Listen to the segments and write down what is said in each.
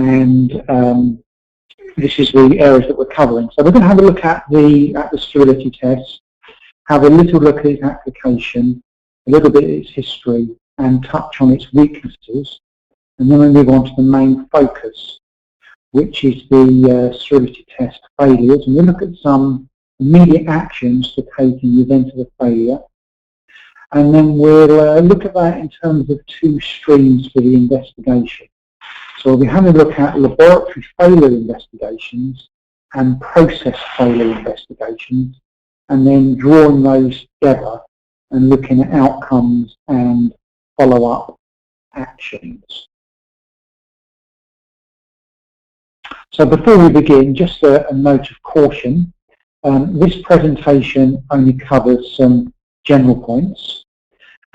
and this is the areas that we're covering. So we're going to have a look at the sterility test, have a little look at its application, a little bit of its history, and touch on its weaknesses, and then we'll move on to the main focus, which is the sterility test failures, and we'll look at some immediate actions to take in the event of a failure. And then we'll look at that in terms of two streams for the investigation. So we'll be having a look at laboratory failure investigations and process failure investigations, and then drawing those together and looking at outcomes and follow-up actions. So before we begin, just a note of caution. This presentation only covers some general points,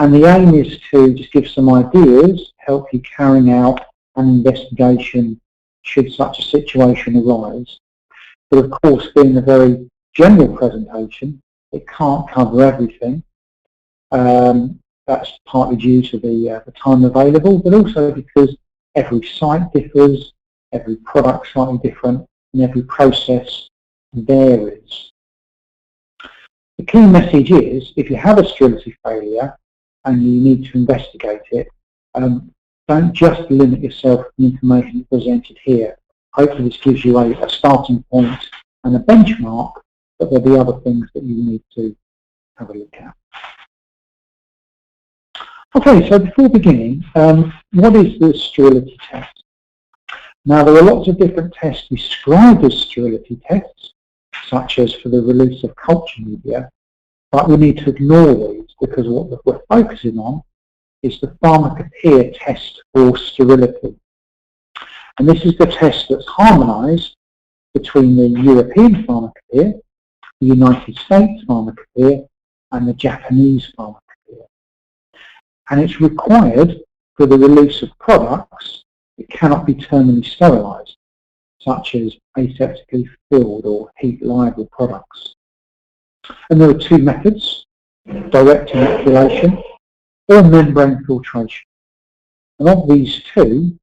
and the aim is to just give some ideas, help you carrying out an investigation should such a situation arise. But of course, being a very general presentation, it can't cover everything. That's partly due to the time available, but also because every site differs, every product slightly different, and every process varies. The key message is, if you have a sterility failure and you need to investigate it, don't just limit yourself to the information presented here. Hopefully this gives you a starting point and a benchmark, but there'll be other things that you need to have a look at. Okay, so before beginning, what is the sterility test? Now, there are lots of different tests described as sterility tests, such as for the release of culture media, but we need to ignore these because what we're focusing on is the pharmacopoeia test for sterility. And this is the test that's harmonised between the European pharmacopoeia, the United States pharmacopoeia, and the Japanese pharmacopoeia. And it's required for the release of products that cannot be terminally sterilised, such as aseptically filled or heat-liable products. And there are two methods, direct inoculation or membrane filtration. And of these two,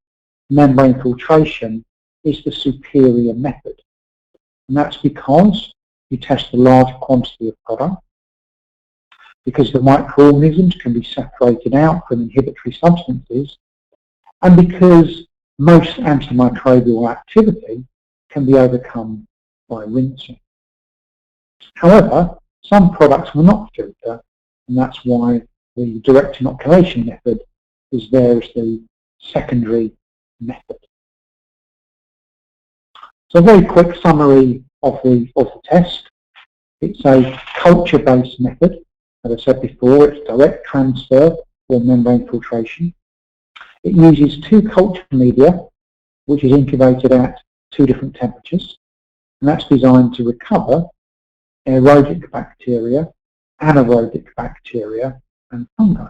membrane filtration is the superior method. And that's because you test a large quantity of product, because the microorganisms can be separated out from inhibitory substances, and because most antimicrobial activity can be overcome by rinsing. However, some products will not filter, and that's why the direct inoculation method is there as the secondary method. So a very quick summary of the test. It's a culture-based method. As I said before, it's direct transfer or membrane filtration. It uses two culture media, which is incubated at two different temperatures, and that's designed to recover aerobic bacteria, anaerobic bacteria, and fungi.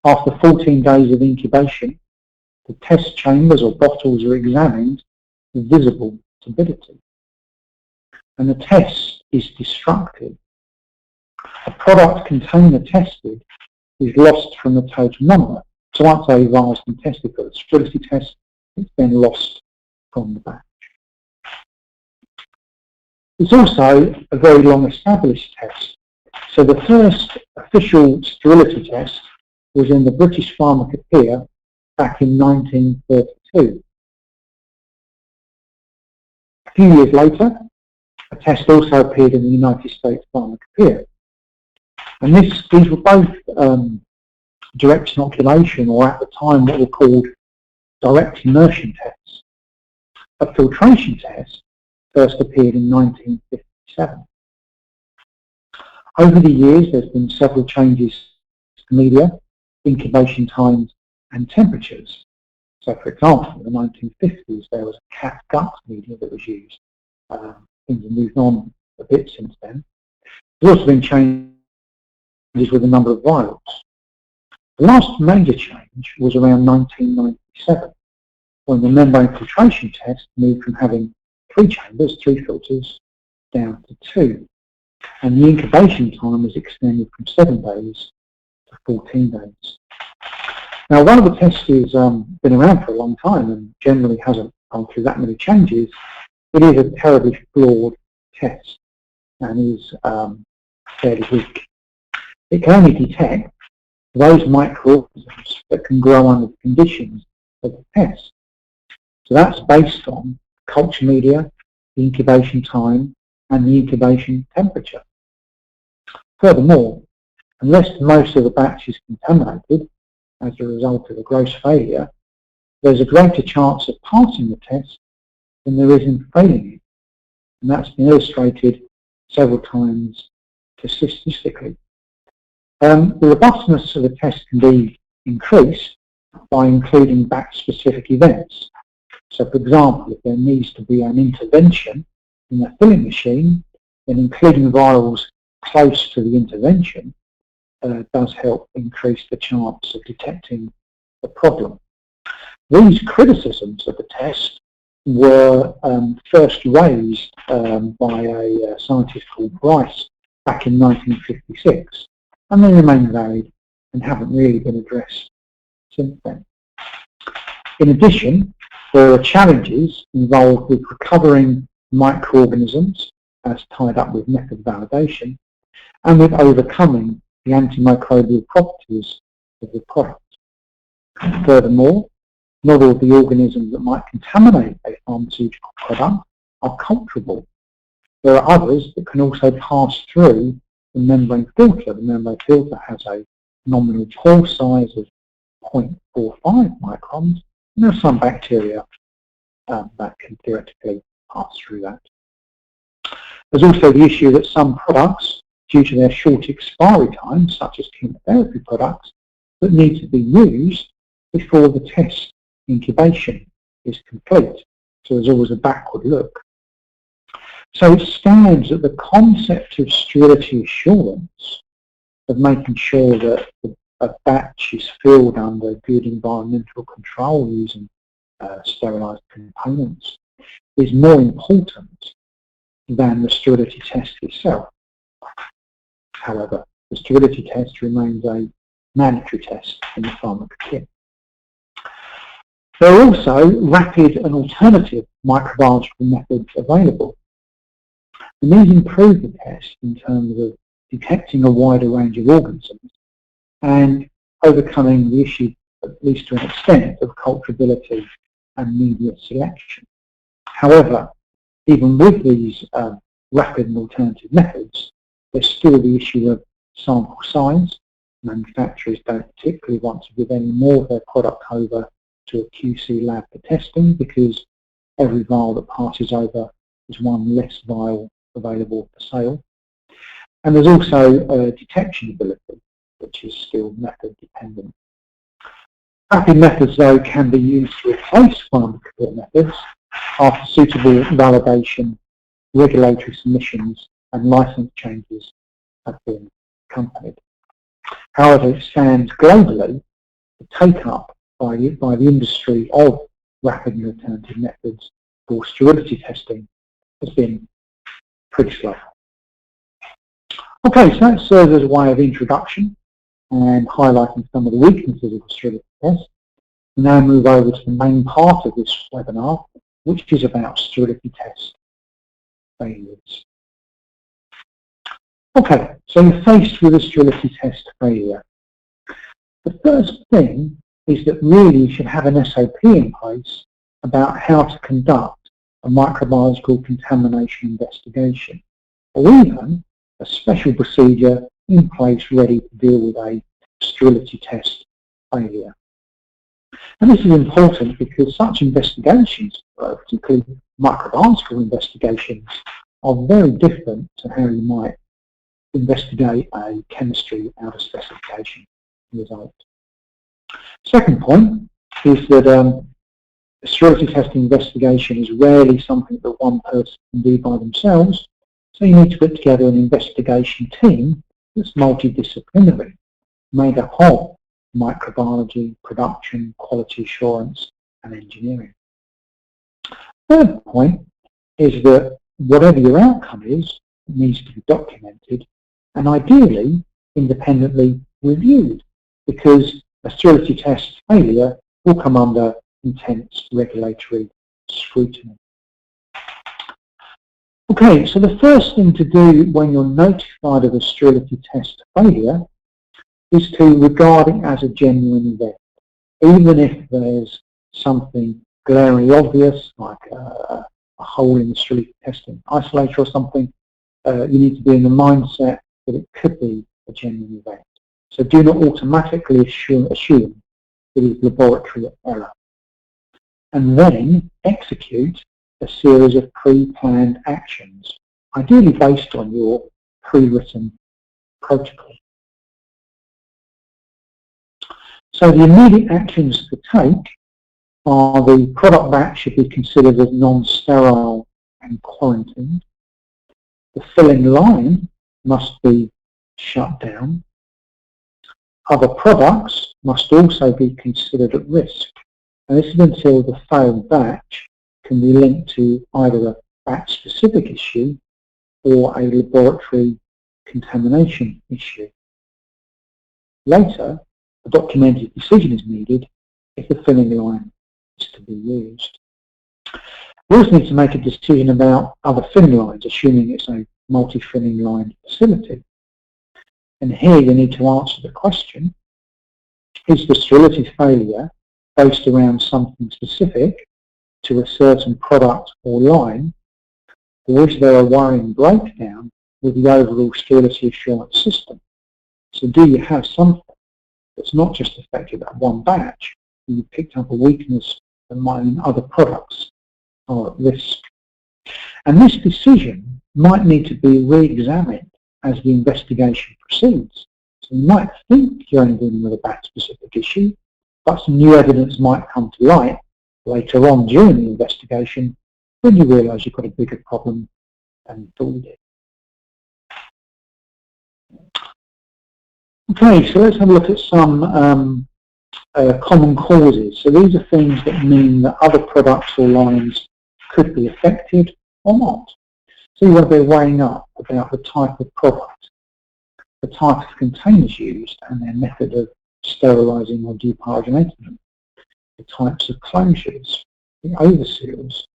After 14 days of incubation, the test chambers or bottles are examined for visible turbidity, and the test is destructive. A product container tested is lost from the total number. So once AVAR has been tested for the sterility test, it's then lost from the batch. It's also a very long established test. So the first official sterility test was in the British Pharmacopoeia back in 1932. A few years later, a test also appeared in the United States Pharmacopoeia. And these were both direct inoculation, or at the time what were called direct immersion tests. A filtration test first appeared in 1957. Over the years, there's been several changes to media, incubation times, and temperatures. So, for example, in the 1950s, there was a cat gut media that was used. Things have moved on a bit since then. There's also been changes with the number of vials. The last major change was around 1997, when the membrane filtration test moved from having 3 chambers, 3 filters, down to 2. And the incubation time was extended from 7 days to 14 days. Now, one of the tests has been around for a long time and generally hasn't gone through that many changes. It is a terribly flawed test and is fairly weak. It can only detect those microorganisms that can grow under the conditions of the test. So that's based on culture media, the incubation time, and the incubation temperature. Furthermore, unless most of the batch is contaminated as a result of a gross failure, there's a greater chance of passing the test than there is in failing it. And that's been illustrated several times statistically. The robustness of the test can be increased by including batch-specific events. So, for example, if there needs to be an intervention in the filling machine, then including virals close to the intervention does help increase the chance of detecting the problem. These criticisms of the test were first raised by a scientist called Bryce back in 1956, and they remain valid and haven't really been addressed since then. In addition, there are challenges involved with recovering microorganisms as tied up with method validation and with overcoming the antimicrobial properties of the product. Furthermore, not all the organisms that might contaminate a pharmaceutical product are culturable. There are others that can also pass through the membrane filter. The membrane filter has a nominal pore size of 0.45 microns, and there are some bacteria that can theoretically pass through that. There's also the issue that some products, due to their short expiry time, such as chemotherapy products, that need to be used before the test incubation is complete. So there's always a backward look. So it stands that the concept of sterility assurance, of making sure that a batch is filled under good environmental control using sterilised components, is more important than the sterility test itself. However, the sterility test remains a mandatory test in the pharmaca kit. There are also rapid and alternative microbiological methods available. And these improve the test in terms of detecting a wider range of organisms and overcoming the issue, at least to an extent, of culturability and media selection. However, even with these rapid and alternative methods, there's still the issue of sample size. Manufacturers don't particularly want to give any more of their product over to a QC lab for testing, because every vial that passes over is one less vial available for sale. And there's also detection ability, which is still method dependent. Rapid methods, though, can be used to replace pharmaceutical methods after suitable validation, regulatory submissions and license changes have been accompanied. However, it stands globally, the take-up by the industry of rapid and alternative methods for sterility testing has been pretty slow. Okay, so that serves as a way of introduction and highlighting some of the weaknesses of the sterility test. We now move over to the main part of this webinar, which is about sterility test failures. Okay, so you're faced with a sterility test failure. The first thing is that really you should have an SOP in place about how to conduct a microbiological contamination investigation, or even a special procedure in place ready to deal with a sterility test failure. And this is important because such investigations, particularly microbiological investigations, are very different to how you might investigate a chemistry out of specification result. Second point is that a sterility test investigation is rarely something that one person can do by themselves, so you need to put together an investigation team that's multidisciplinary, made up of microbiology, production, quality assurance and engineering. Third point is that whatever your outcome is, it needs to be documented and ideally independently reviewed, because a sterility test failure will come under intense regulatory scrutiny. Okay, so the first thing to do when you're notified of a sterility test failure is to regard it as a genuine event. Even if there's something glaringly obvious, like a hole in the sterility testing isolator or something, you need to be in the mindset that it could be a genuine event. So do not automatically assume it is laboratory error. And then execute a series of pre-planned actions, ideally based on your pre-written protocol. So the immediate actions to take are the product batch should be considered as non-sterile and quarantined. The filling line must be shut down. Other products must also be considered at risk. And this is until the failed batch can be linked to either a batch-specific issue or a laboratory contamination issue. Later, a documented decision is needed if the filling line is to be used. We also need to make a decision about other filling lines, assuming it's a multi-filling line facility. And here you need to answer the question, is the sterility failure based around something specific to a certain product or line, or is there a worrying breakdown with the overall sterility assurance system? So do you have something that's not just affected that one batch, and you picked up a weakness that might mean other products are at risk? And this decision might need to be re-examined as the investigation proceeds. So you might think you're only dealing with a batch-specific issue, but some new evidence might come to light later on during the investigation when you realise you've got a bigger problem than you thought you did. Okay, so let's have a look at some common causes. So these are things that mean that other products or lines could be affected or not. So you want to be weighing up about the type of product, the type of containers used and their method of sterilising or deparogenating them, the types of closures, the overseals,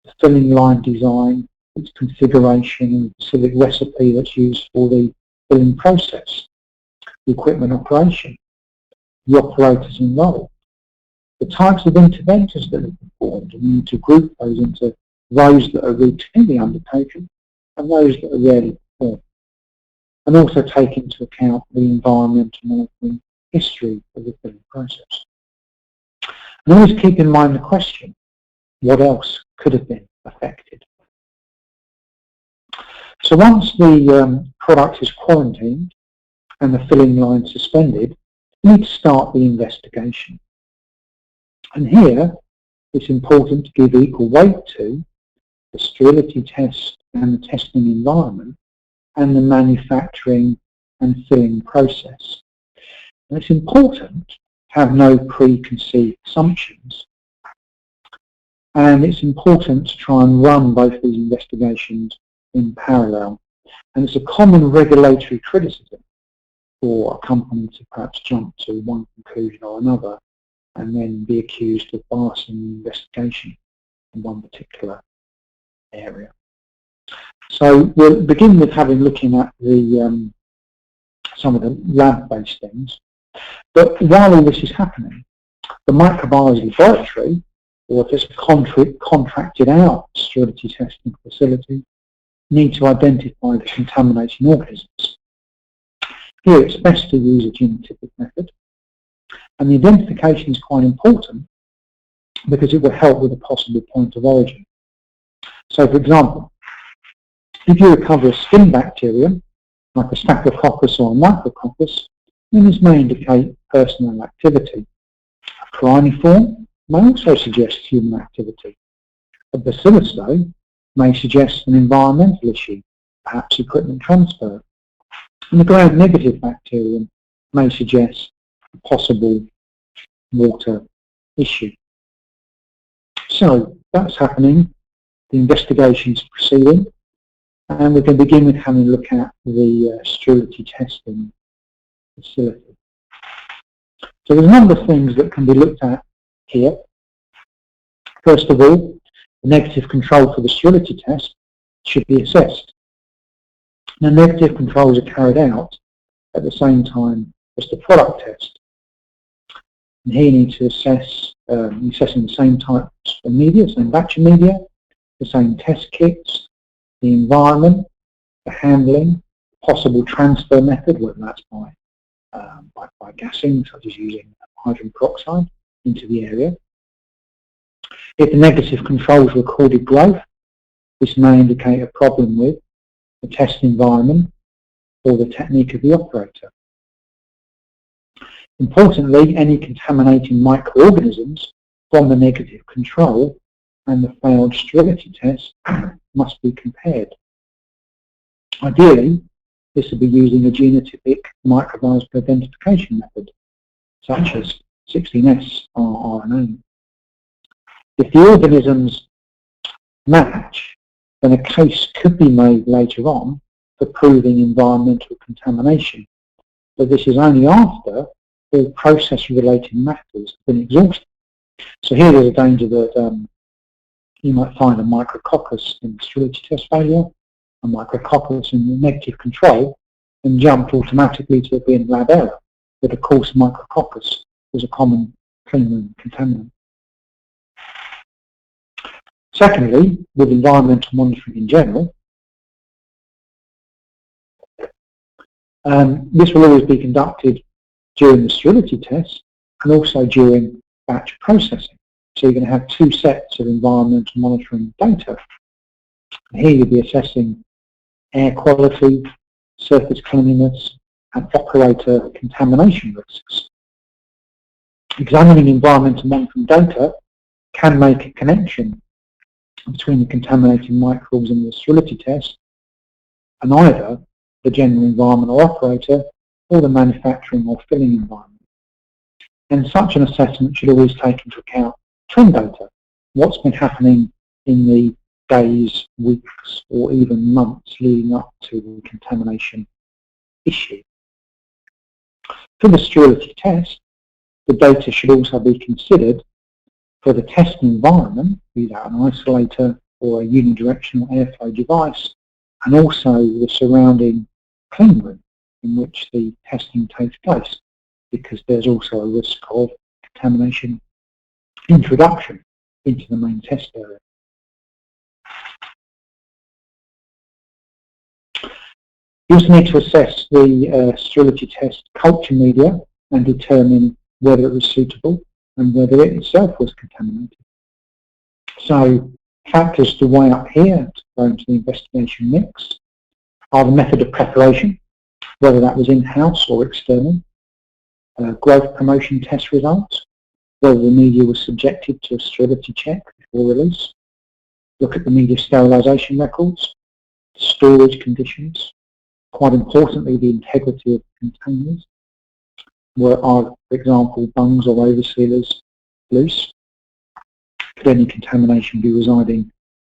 the filling line design, its configuration and specific recipe that's used for the filling process, the equipment operation, the operators involved, the types of interventions that are performed, and you need to group those into those that are routinely undertaken and those that are rarely performed, and also take into account the environmental monitoring history of the filling process. And always keep in mind the question, what else could have been affected? So once the product is quarantined and the filling line suspended, you need to start the investigation. And here, it's important to give equal weight to the sterility test and the testing environment and the manufacturing and filling process. And it's important to have no preconceived assumptions, and it's important to try and run both these investigations in parallel. And it's a common regulatory criticism for a company to perhaps jump to one conclusion or another and then be accused of biasing the investigation in one particular area. So we'll begin with looking at the some of the lab-based things. But while all this is happening, the microbiology laboratory, or if it's a contracted out sterility testing facility, need to identify the contaminating organisms. Here it's best to use a genotypic method, and the identification is quite important because it will help with a possible point of origin. So for example, if you recover a skin bacterium, like a staphylococcus or a micrococcus, then this may indicate personal activity. A cryoniform may also suggest human activity. A bacillus, though, may suggest an environmental issue, perhaps equipment transfer. And the gram-negative bacterium may suggest a possible water issue. So that's happening, the investigation is proceeding, and we can begin with having a look at the sterility testing facility. So there's a number of things that can be looked at here. First of all, the negative control for the sterility test should be assessed. Now, negative controls are carried out at the same time as the product test. And here you need to assess, assessing the same types of media, same batch of media, the same test kits, the environment, the handling, possible transfer method, whether that's by gassing, such as using hydrogen peroxide into the area. If the negative controls recorded growth, this may indicate a problem with the test environment or the technique of the operator. Importantly, any contaminating microorganisms from the negative control and the failed sterility test must be compared. Ideally, this will be using a genotypic microbiological identification method, such as 16S rRNA. If the organisms match, then a case could be made later on for proving environmental contamination, but this is only after all process-related matters have been exhausted. So here there's a danger that you might find a micrococcus in the sterility test failure, a micrococcus in the negative control, and jumped automatically to it being lab error. But of course, micrococcus is a common clean room contaminant. Secondly, with environmental monitoring in general, this will always be conducted during the sterility test and also during batch processing. So you're going to have two sets of environmental monitoring data. And here you'll be assessing air quality, surface cleanliness, and operator contamination risks. Examining environmental monitoring data can make a connection between the contaminating microbes in the sterility test and either the general environmental operator or the manufacturing or filling environment. And such an assessment should always take into account trend data, what's been happening in the days, weeks, or even months leading up to the contamination issue. For the sterility test, the data should also be considered for the test environment, be that an isolator or a unidirectional airflow device, and also the surrounding clean room in which the testing takes place, because there's also a risk of contamination introduction into the main test area. You also need to assess the sterility test culture media and determine whether it was suitable and whether it itself was contaminated. So factors to weigh up here to go into the investigation mix are the method of preparation, whether that was in-house or external, growth promotion test results, whether the media was subjected to a sterility check before release, look at the media sterilisation records, storage conditions, quite importantly the integrity of containers, where are, for example, bungs or oversealers loose? Could any contamination be residing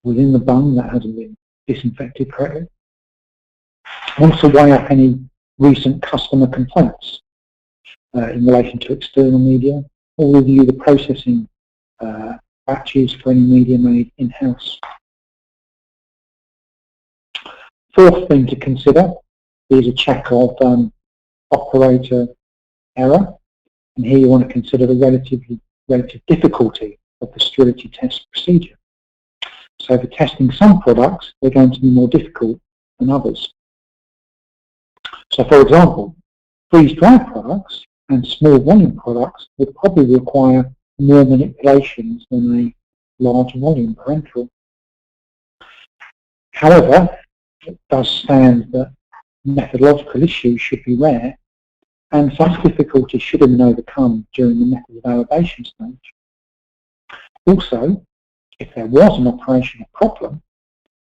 within the bung that hasn't been disinfected correctly? Also weigh up any recent customer complaints in relation to external media, or review the processing batches for any media made in-house. Fourth thing to consider is a check of operator error, and here you want to consider the relative difficulty of the sterility test procedure. So for testing some products, they're going to be more difficult than others. So for example, freeze-dried products and small volume products would probably require more manipulations than a large volume parenteral. However, it does stand that methodological issues should be rare, and such difficulties should have been overcome during the method of validation stage. Also, if there was an operational problem,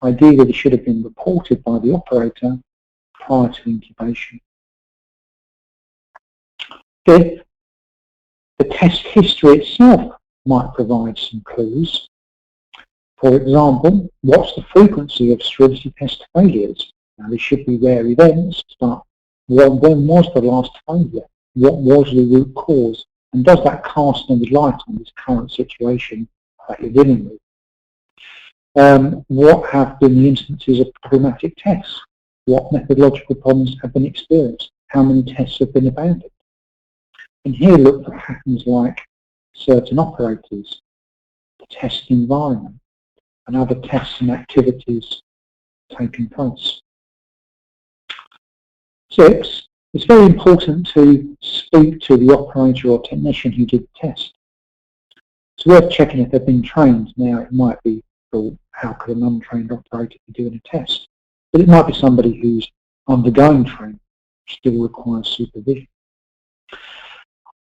ideally it should have been reported by the operator prior to incubation. Fifth, the test history itself might provide some clues. For example, what's the frequency of sterility test failures? Now, there should be rare events, but when was the last failure? What was the root cause And does that cast any light on this current situation that you're dealing with? What have been the instances of problematic tests? What methodological problems have been experienced? How many tests have been abandoned? And here look for patterns like certain operators, the test environment, and other tests and activities taking place. 6, it's very important to speak to the operator or technician who did the test. It's worth checking if they've been trained. Now, it might be, well, how could an untrained operator be doing a test? But it might be somebody who's undergoing training, still requires supervision.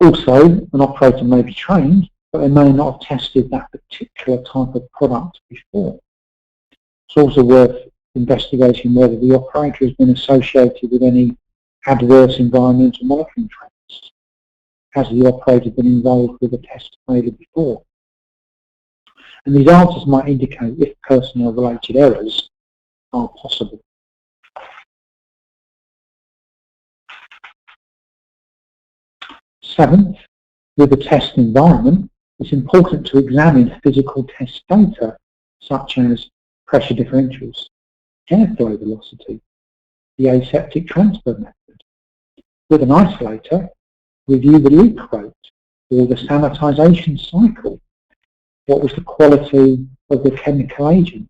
Also, an operator may be trained, but they may not have tested that particular type of product before. It's also worth investigating whether the operator has been associated with any adverse environmental monitoring trends. Has the operator been involved with a test failure before? And these answers might indicate if personnel-related errors are possible. Seventh, with the test environment, it's important to examine physical test data such as pressure differentials, airflow velocity, the aseptic transfer method. With an isolator, review the leak rate or the sanitization cycle. What was the quality of the chemical agent?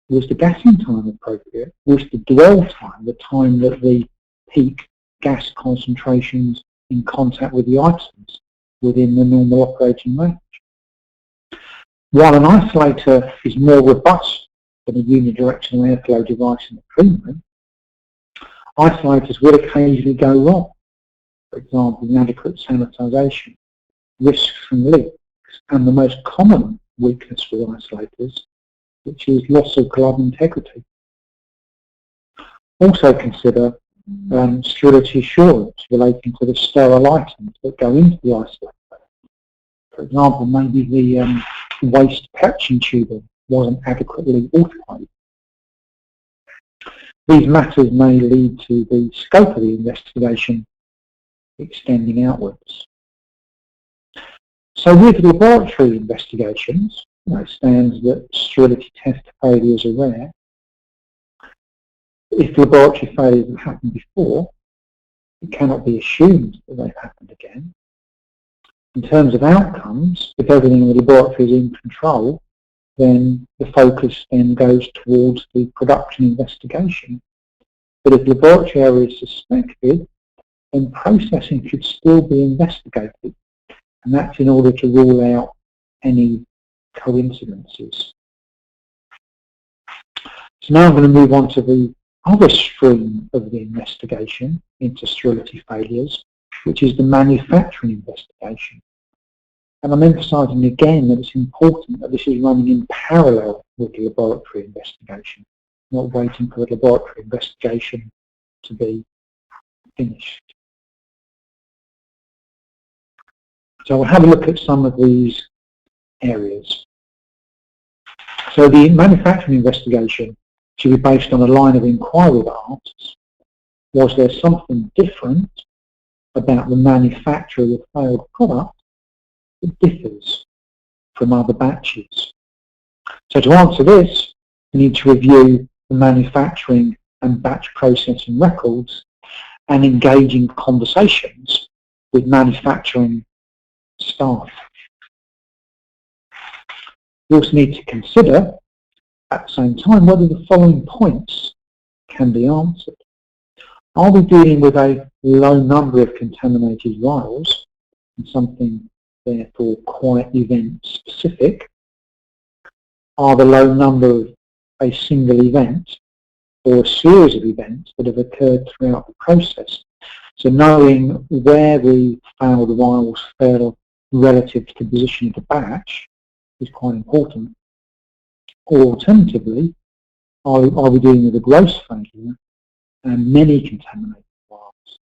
Was the gassing time appropriate? Was the dwell time, the time that the peak gas concentrations in contact with the items, within the normal operating range? While an isolator is more robust than a unidirectional airflow device in the clean room, isolators will occasionally go wrong. For example, inadequate sanitization, risks from leaks, and the most common weakness with isolators, which is loss of glove integrity. Also consider sterility assurance relating to the sterile items that go into the isolator. For example, maybe the waste patching tubing wasn't adequately automated. These matters may lead to the scope of the investigation extending outwards. So with laboratory investigations, it stands that sterility test failures are rare. If laboratory failures have happened before, it cannot be assumed that they've happened again. In terms of outcomes, if everything in the laboratory is in control, then the focus then goes towards the production investigation. But if laboratory error is suspected, then processing should still be investigated, and that's in order to rule out any coincidences. So now I'm going to move on to the other stream of the investigation into sterility failures, which is the manufacturing investigation. And I'm emphasising again that it's important that this is running in parallel with the laboratory investigation, not waiting for the laboratory investigation to be finished. So we'll have a look at some of these areas. So the manufacturing investigation should be based on a line of inquiry that asks, was there something different about the manufacture of the failed product that differs from other batches? So to answer this, we need to review the manufacturing and batch processing records and engage in conversations with manufacturing staff. We also need to consider at the same time whether the following points can be answered. Are we dealing with a low number of contaminated vials and something therefore quite event specific? Are the low number of a single event or a series of events that have occurred throughout the process? So knowing where the failed vials fell relative to the position of the batch is quite important. Or alternatively, are we dealing with a gross failure and many contaminated vials?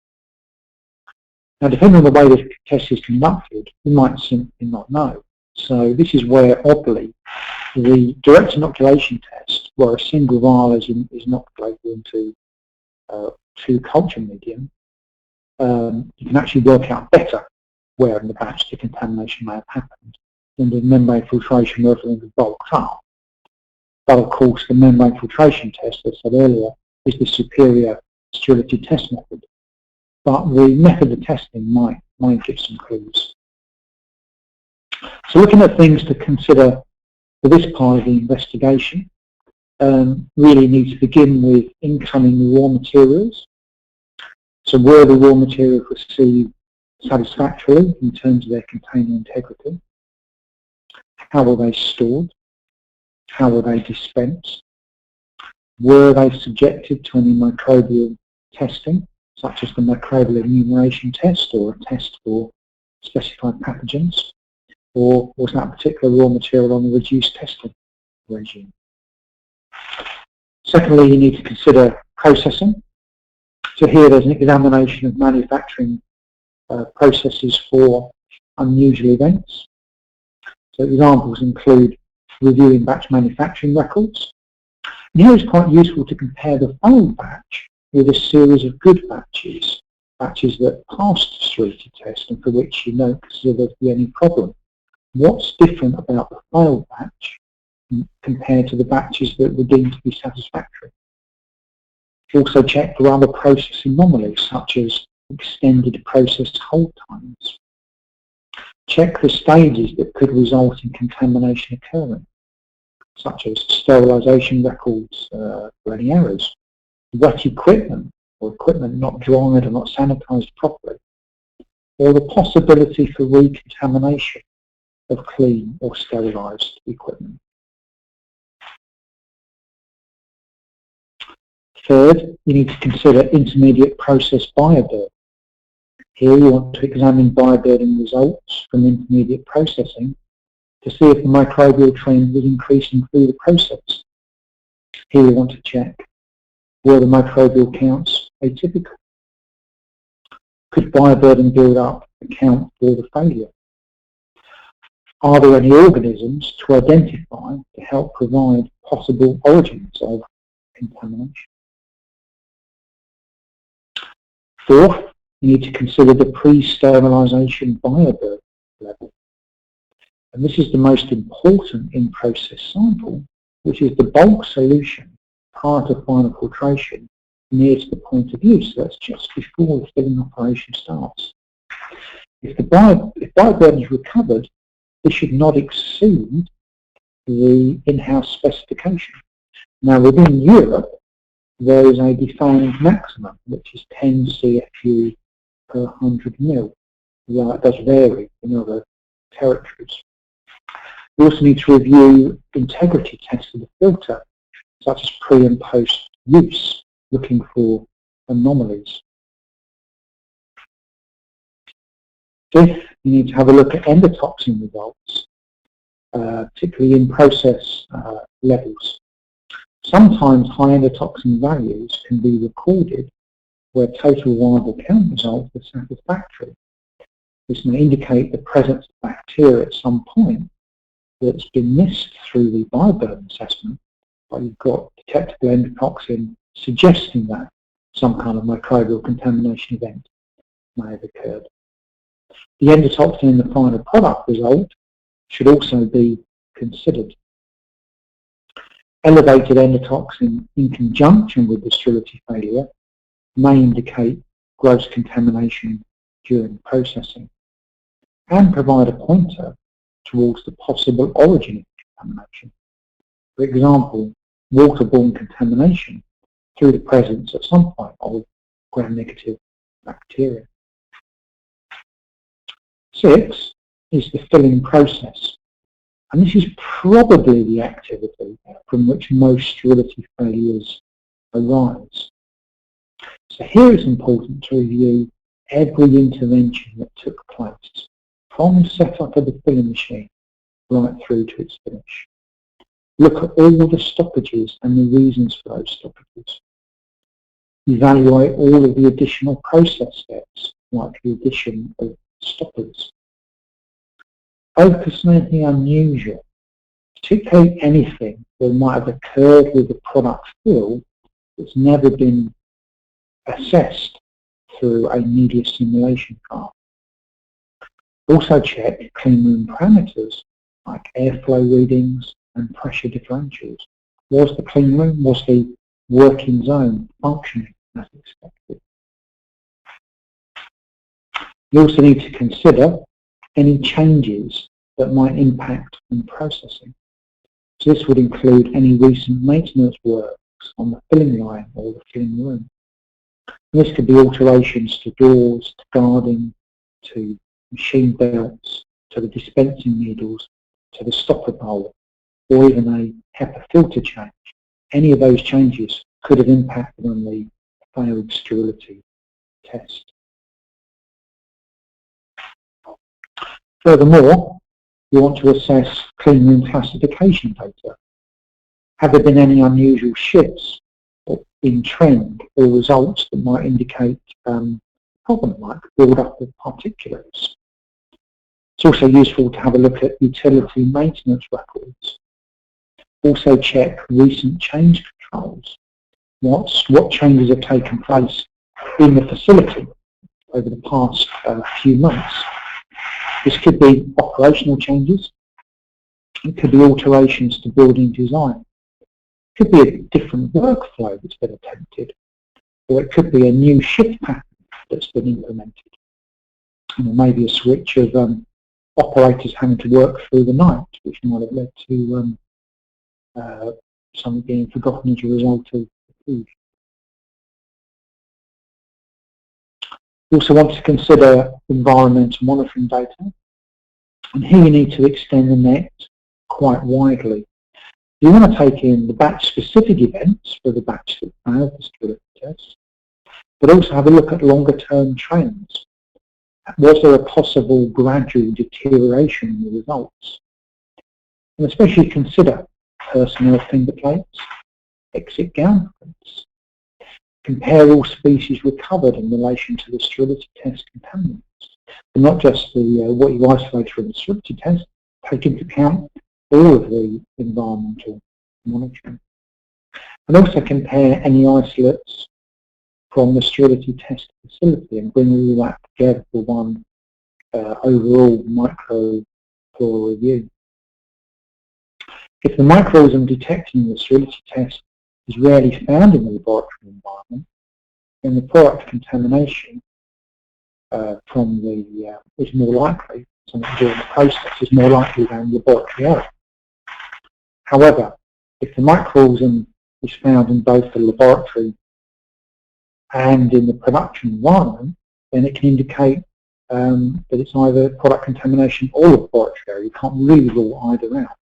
Now, depending on the way the test is conducted, we might simply not know. So this is where, oddly, the direct inoculation test, where a single vial is inoculated into true culture medium, you can actually work out better where in the batch the contamination may have happened, and the membrane filtration rather than the bulk up. But of course, the membrane filtration test, as I said earlier, is the superior sterility test method. But the method of testing might give some clues. So looking at things to consider for this part of the investigation, really need to begin with incoming raw materials. So were the raw materials received satisfactorily in terms of their container integrity? How were they stored? How were they dispensed? Were they subjected to any microbial testing, such as the microbial enumeration test or a test for specified pathogens? Or was that particular raw material on the reduced testing regime? Secondly, you need to consider processing. So here there's an examination of manufacturing processes for unusual events. So examples include reviewing batch manufacturing records. And here it's quite useful to compare the failed batch with a series of good batches, batches that passed the sterility test and for which you don't consider there to be any problem. What's different about the failed batch compared to the batches that were deemed to be satisfactory? Also check for other process anomalies such as extended process hold times. Check the stages that could result in contamination occurring, such as sterilisation records for any errors, wet equipment or equipment not dried or not sanitised properly, or the possibility for recontamination of clean or sterilised equipment. Third, you need to consider intermediate process bioburden. Here you want to examine bioburden results from intermediate processing to see if the microbial trend was increasing through the process. Here you want to check, were the microbial counts atypical? Could bioburden build up account for the failure? Are there any organisms to identify to help provide possible origins of contamination? Fourth, you need to consider the pre-sterilisation bioburden level. And this is the most important in-process sample, which is the bulk solution prior to final filtration near to the point of use. So that's just before the filling operation starts. If bioburden is recovered, this should not exceed the in-house specification. Now within Europe, there is a defined maximum, which is 10 CFU per 100 mil. Well, it does vary in other territories. We also need to review integrity tests of the filter, such as pre and post use, looking for anomalies. Fifth, you need to have a look at endotoxin results, particularly in process levels. Sometimes high endotoxin values can be recorded where total viable count results are satisfactory. This may indicate the presence of bacteria at some point that's been missed through the bioburden assessment, but you've got detectable endotoxin suggesting that some kind of microbial contamination event may have occurred. The endotoxin in the final product result should also be considered. Elevated endotoxin in conjunction with the sterility failure may indicate gross contamination during processing and provide a pointer towards the possible origin of contamination. For example, waterborne contamination through the presence at some point of gram-negative bacteria. 6 is the filling process, and this is probably the activity from which most sterility failures arise. So here it's important to review every intervention that took place from the setup of the filling machine right through to its finish. Look at all the stoppages and the reasons for those stoppages. Evaluate all of the additional process steps, like the addition of stoppers. Focus on anything unusual, particularly anything that might have occurred with the product fill that's never been assessed through a media simulation trial. Also check clean room parameters like airflow readings and pressure differentials. Was the clean room, was the working zone functioning as expected? You also need to consider any changes that might impact on processing. So this would include any recent maintenance works on the filling line or the filling room. And this could be alterations to doors, to guarding, to machine belts, to the dispensing needles, to the stopper bowl, or even a HEPA filter change. Any of those changes could have impacted on the failed sterility test. Furthermore, you want to assess clean room classification data. Have there been any unusual shifts in trend or results that might indicate problem like build-up of particulates? It's also useful to have a look at utility maintenance records. Also check recent change controls. What changes have taken place in the facility over the past few months. This could be operational changes. It could be alterations to building design. It could be a different workflow that's been attempted, or it could be a new shift pattern that's been implemented. And maybe a switch of operators having to work through the night, which might have led to something being forgotten as a result of food. You also want to consider environmental monitoring data, and here you need to extend the net quite widely. You want to take in the batch-specific events for the batch that failed the sterility test, but also have a look at longer-term trends. Was there a possible gradual deterioration in the results? And especially consider personnel finger plates, exit gown prints. Compare all species recovered in relation to the sterility test contaminants. And not just the what you isolate from the sterility test, take into account all of the environmental monitoring. And also compare any isolates from the sterility test facility and bring all that together for one overall microflora review. If the microorganism detected in the sterility test is rarely found in the laboratory environment, then the product contamination from the is more likely, something during the process is more likely than laboratory error. However, if the microorganism is found in both the laboratory and in the production environment, then it can indicate that it's either product contamination or laboratory error. You can't really rule either out.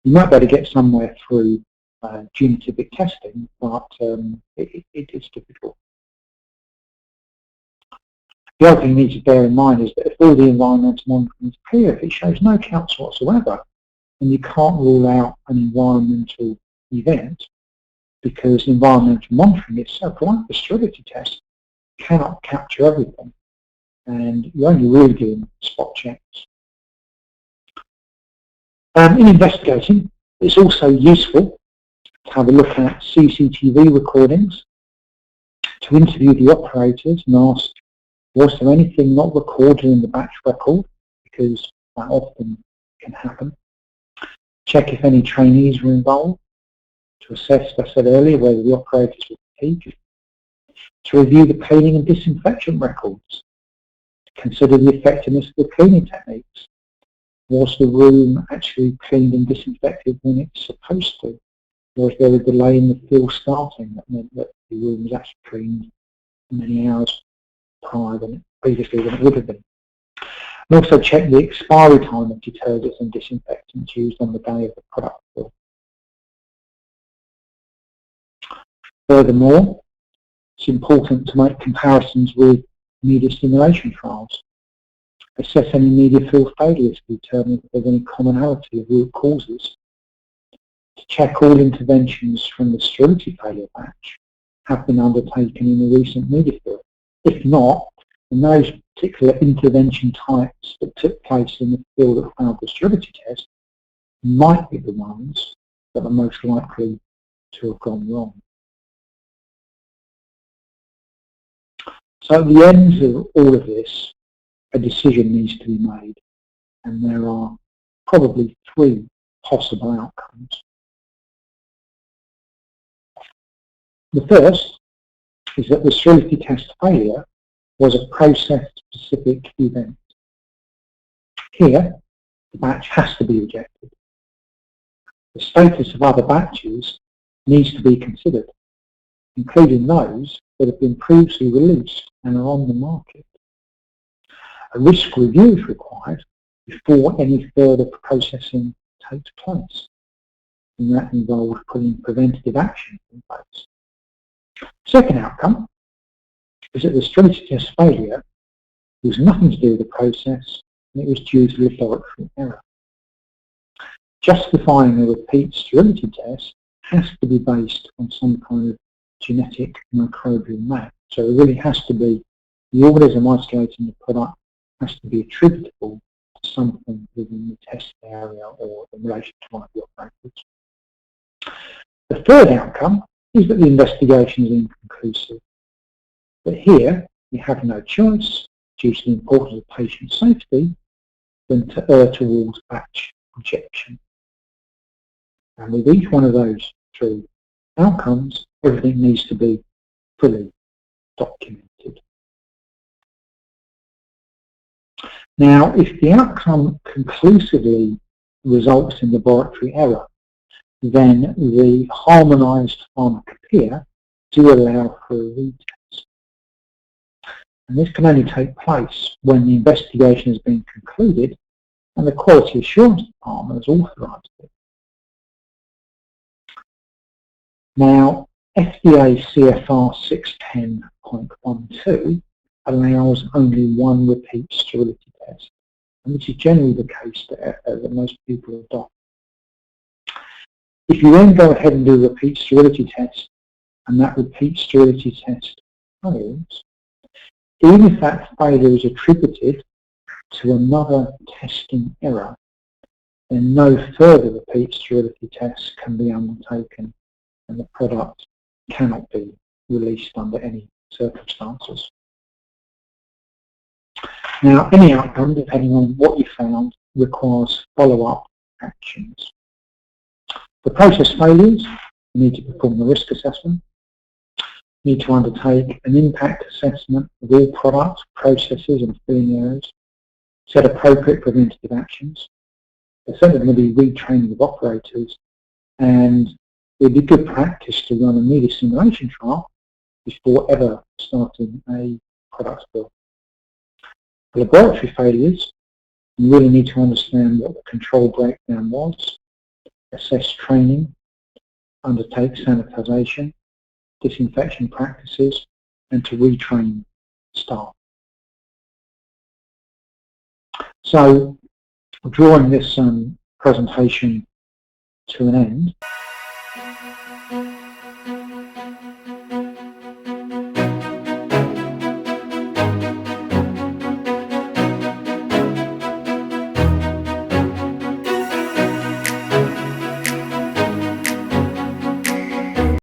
You might be able to get somewhere through genotypic testing, but it's difficult. The other thing you need to bear in mind is that if all the environmental monitoring is clear, if it shows no counts whatsoever, then you can't rule out an environmental event, because environmental monitoring itself, like the sterility test, cannot capture everything, and you're only really doing spot checks. In investigating, it's also useful to have a look at CCTV recordings, to interview the operators and ask, was there anything not recorded in the batch record, because that often can happen. Check if any trainees were involved, to assess, as I said earlier, whether the operators were fatigued. To review the cleaning and disinfection records, to consider the effectiveness of the cleaning techniques. Was the room actually cleaned and disinfected when it's supposed to? Or is there a delay in the fill starting that meant that the room was actually cleaned many hours previously than it would have been? And also check the expiry time of detergents and disinfectants used on the day of the product fill. Furthermore, it's important to make comparisons with media stimulation trials. Assess any media fill failures to determine if there's any commonality of root causes. To check all interventions from the sterility failure batch have been undertaken in a recent media fill. If not, then those particular intervention types that took place in the fill that failed the sterility test might be the ones that are most likely to have gone wrong. So at the end of all of this, a decision needs to be made, and there are probably three possible outcomes. The first is that the sterility test failure was a process-specific event. Here, the batch has to be rejected. The status of other batches needs to be considered, including those that have been previously released and are on the market. A risk review is required before any further processing takes place, and that involves putting preventative action in place. Second outcome is that the sterility test failure was nothing to do with the process, and it was due to laboratory error. Justifying a repeat sterility test has to be based on some kind of genetic microbial match. So it really has to be, the organism isolating the product has to be attributable to something within the test area or in relation to one of the operators. The third outcome is that the investigation is inconclusive. But here, we have no choice, due to the importance of patient safety, than to err towards batch rejection. And with each one of those three outcomes, everything needs to be fully documented. Now, if the outcome conclusively results in laboratory error, then the harmonised pharmacopoeia do allow for a retest. And this can only take place when the investigation has been concluded and the Quality Assurance Department has authorised it. Now, FDA CFR 610.12 allows only one repeat sterility test, and this is generally the case that most people adopt. If you then go ahead and do a repeat sterility test, and that repeat sterility test fails, even if that failure is attributed to another testing error, then no further repeat sterility tests can be undertaken, and the product cannot be released under any circumstances. Now, any outcome, depending on what you found, requires follow-up actions. For process failures, you need to perform a risk assessment. You need to undertake an impact assessment of all products, processes and filling areas, set appropriate preventative actions. There's certainly going to be retraining of operators, and it would be good practice to run a media simulation trial before ever starting a product build. For laboratory failures, you really need to understand what the control breakdown was, assess training, undertake sanitisation, disinfection practices, and to retrain staff. So, drawing this presentation to an end,